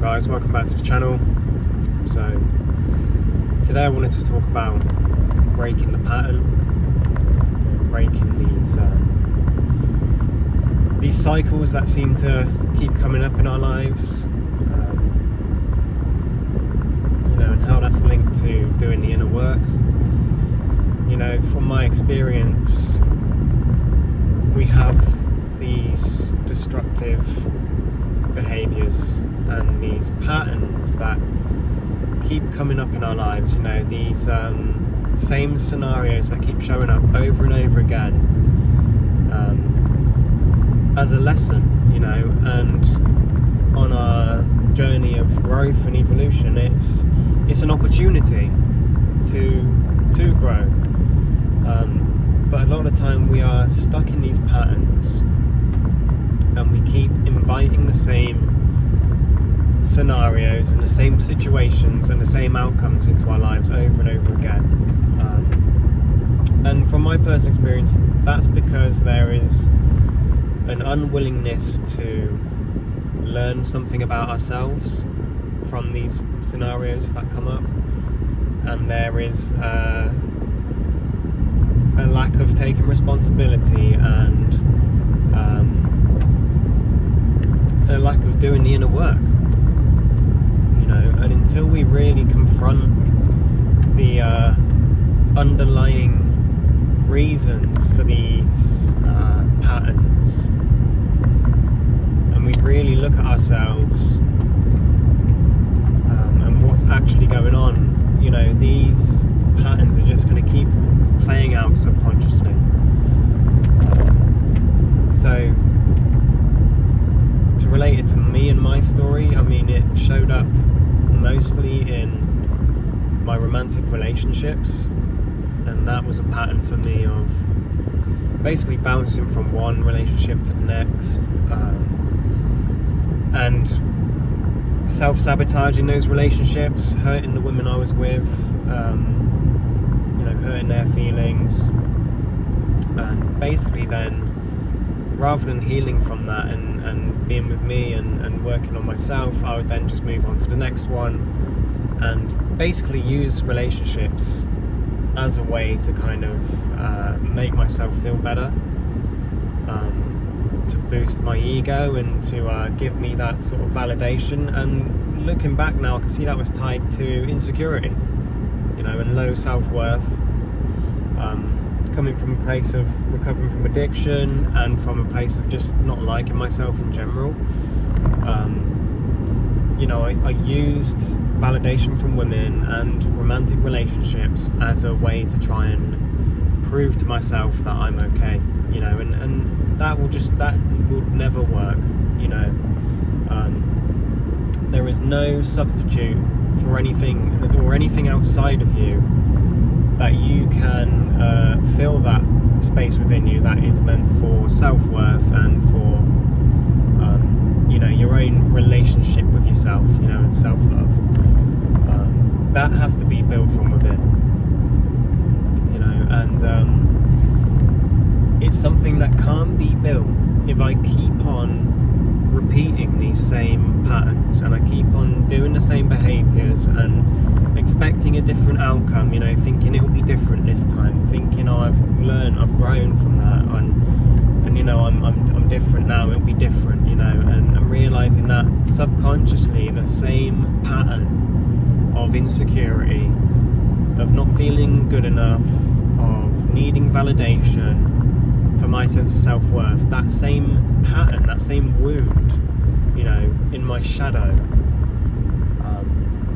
guys, welcome back to the channel. So today I wanted to talk about breaking the pattern, breaking these cycles that seem to keep coming up in our lives, and how that's linked to doing the inner work. From my experience, we have these destructive behaviours and these patterns that keep coming up in our lives, these same scenarios that keep showing up over and over again, as a lesson, and on our journey of growth and evolution, it's an opportunity to grow, but a lot of the time we are stuck in these patterns and we keep inviting the same scenarios and the same situations and the same outcomes into our lives over and over again. And from my personal experience, that's because there is an unwillingness to learn something about ourselves from these scenarios that come up, and there is a lack of taking responsibility and a lack of doing the inner work, and until we really confront the underlying reasons for these patterns, and we really look at ourselves and what's actually going on, these patterns are just going to keep playing out subconsciously. So to relate it to me and my story, it showed up mostly in my romantic relationships, and that was a pattern for me of basically bouncing from one relationship to the next, and self-sabotaging those relationships, hurting the women I was with, hurting their feelings, and basically then, rather than healing from that and being with me and working on myself, I would then just move on to the next one and basically use relationships as a way to kind of make myself feel better, to boost my ego and to give me that sort of validation. And looking back now, I can see that was tied to insecurity, and low self-worth, coming from a place of recovering from addiction and from a place of just not liking myself in general. I used validation from women and romantic relationships as a way to try and prove to myself that I'm okay, and that will never work. There is no substitute for anything or anything outside of you that you can fill that space within you that is meant for self-worth and for your own relationship with yourself, and self-love. That has to be built from within, and it's something that can't be built if I keep on repeating these same patterns and I keep on doing the same behaviours and expecting a different outcome, thinking it will be different this time, thinking I've learned, I've grown from that, and I'm different now, it'll be different, and I'm realising that subconsciously the same pattern of insecurity, of not feeling good enough, of needing validation for my sense of self-worth, that same pattern, that same wound, in my shadow,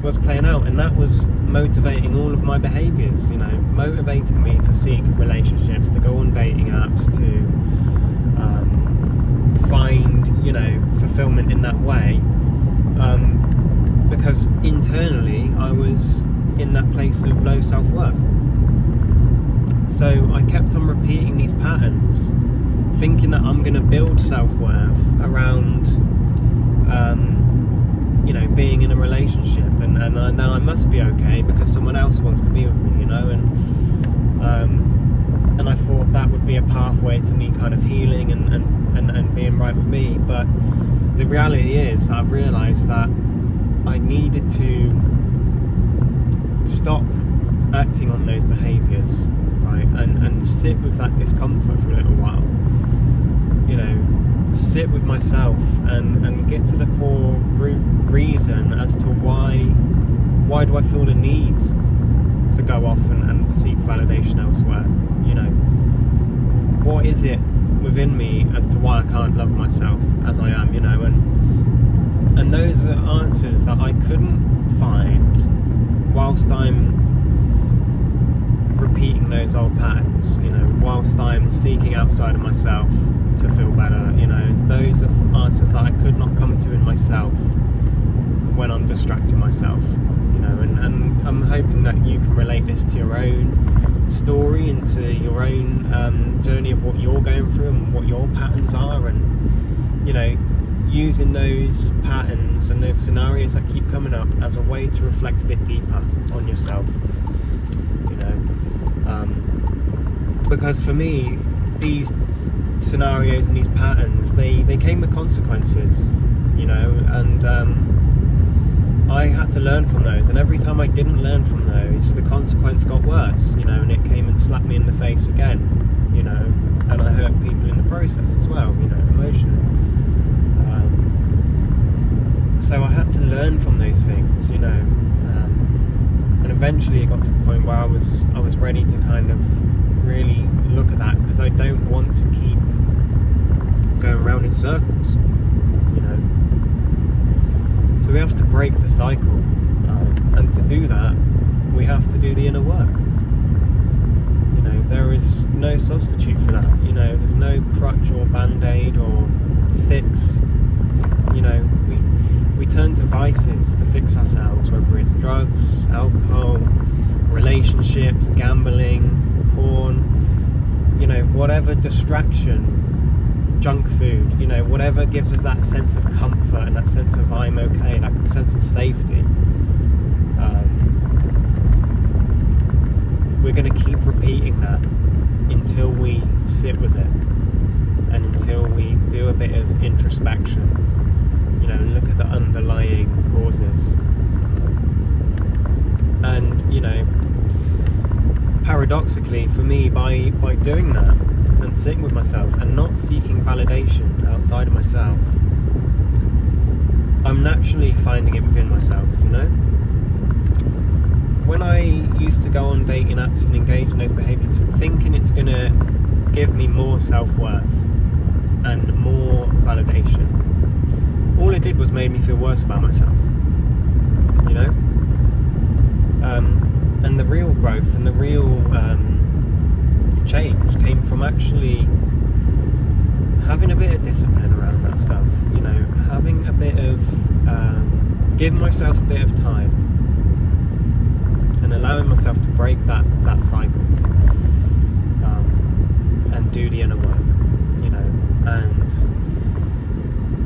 was playing out, and that was motivating all of my behaviours, motivating me to seek relationships, to go on dating apps, to find, fulfillment in that way, because internally I was in that place of low self-worth. So I kept on repeating these patterns, thinking that I'm going to build self-worth around being in a relationship, and then I must be okay because someone else wants to be with me, and I thought that would be a pathway to me kind of healing and being right with me. But the reality is that I've realised that I needed to stop acting on those behaviours, right, and sit with that discomfort for a little while, sit with myself and get to the core root reason as to why do I feel the need to go off and seek validation elsewhere. What is it within me as to why I can't love myself as I am, and those are answers that I couldn't find whilst I'm repeating those old patterns, whilst I'm seeking outside of myself to feel better. Those are answers that I could not come to in myself when I'm distracting myself, and I'm hoping that you can relate this to your own story and to your own journey of what you're going through and what your patterns are, and using those patterns and those scenarios that keep coming up as a way to reflect a bit deeper on yourself, because for me these scenarios and these patterns, they came with consequences, and I had to learn from those, and every time I didn't learn from those, the consequence got worse, and it came and slapped me in the face again, and I hurt people in the process as well, emotionally. So I had to learn from those things, and eventually it got to the point where I was ready to kind of really look at that, because I don't want to keep going around in circles, So we have to break the cycle, and to do that we have to do the inner work. There is no substitute for that. There's no crutch or band-aid or fix. We turn to vices to fix ourselves, whether it's drugs, alcohol, relationships, gambling, porn, whatever distraction, junk food, whatever gives us that sense of comfort and that sense of I'm okay, that sense of safety. We're going to keep repeating that until we sit with it and until we do a bit of introspection, and look at the underlying causes. And paradoxically for me, by doing that and sitting with myself and not seeking validation outside of myself, I'm naturally finding it within myself. When I used to go on dating apps and engage in those behaviours thinking it's going to give me more self-worth and more validation, all it did was made me feel worse about myself, and the real growth and the real change came from actually having a bit of discipline around that stuff, having a bit of giving myself a bit of time and allowing myself to break that cycle, and do the inner work, and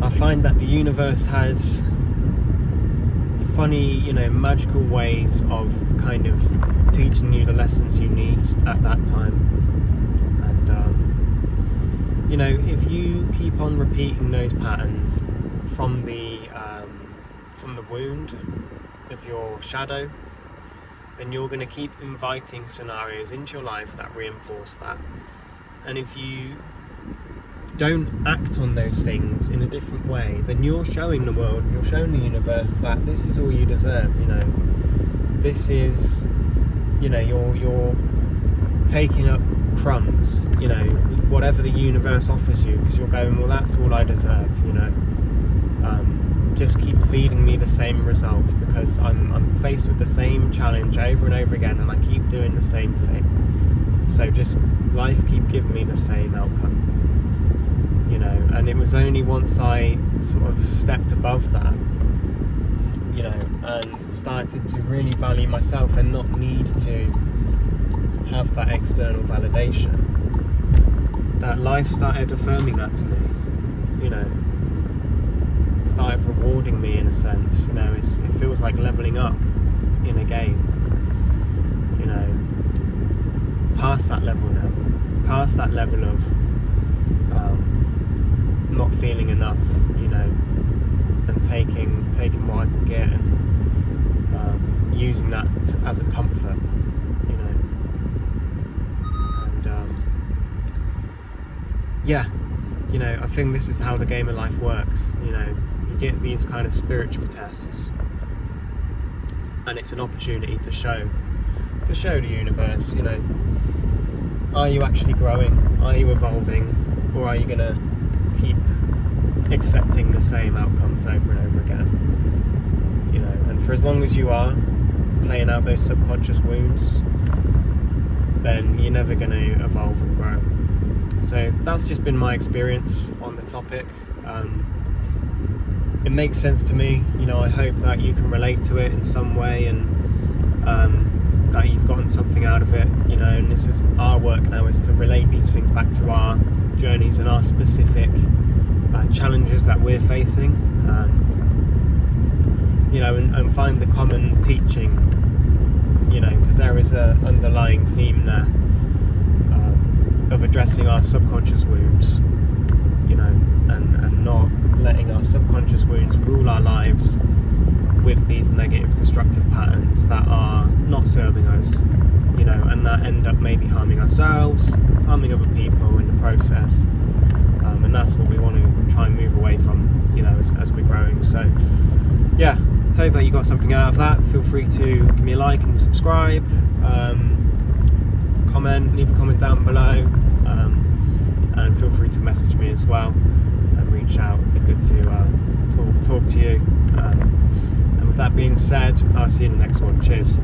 I find that the universe has funny, magical ways of kind of teaching you the lessons you need at that time. And if you keep on repeating those patterns from the wound of your shadow, then you're going to keep inviting scenarios into your life that reinforce that. And if you don't act on those things in a different way, then you're showing the world, you're showing the universe that this is all you deserve. This is, you're taking up crumbs, whatever the universe offers you, because you're going, well, that's all I deserve. Just keep feeding me the same results, because I'm faced with the same challenge over and over again, and I keep doing the same thing. So just life keep giving me the same outcome. And it was only once I sort of stepped above that, and started to really value myself and not need to have that external validation, that life started affirming that to me, started rewarding me in a sense. It feels like leveling up in a game, past that level now, past that level of not feeling enough, and taking what I can get, and using that as a comfort, you know. And yeah, you know, I think this is how the game of life works. You know, you get these kind of spiritual tests, and it's an opportunity to show the universe, you know, are you actually growing? Are you evolving? Or are you going to keep accepting the same outcomes over and over again? You know, and for as long as you are playing out those subconscious wounds, then you're never going to evolve and grow. So that's just been my experience on the topic. It makes sense to me. You know, I hope that you can relate to it in some way, and that you've gotten something out of it, you know. And this is our work now, is to relate these things back to our journeys and our specific challenges that we're facing, you know, and find the common teaching, you know, because there is a underlying theme there of addressing our subconscious wounds, you know, and not letting our subconscious wounds rule our lives with these negative, destructive patterns that are not serving us, you know, and that end up maybe harming ourselves, harming other people in the process. And that's what we want to try and move away from, you know, as we're growing. So yeah, hope that you got something out of that. Feel free to give me a like and subscribe, comment, leave a comment down below, and feel free to message me as well and reach out. It'd be good to talk to you. And with that being said, I'll see you in the next one. Cheers.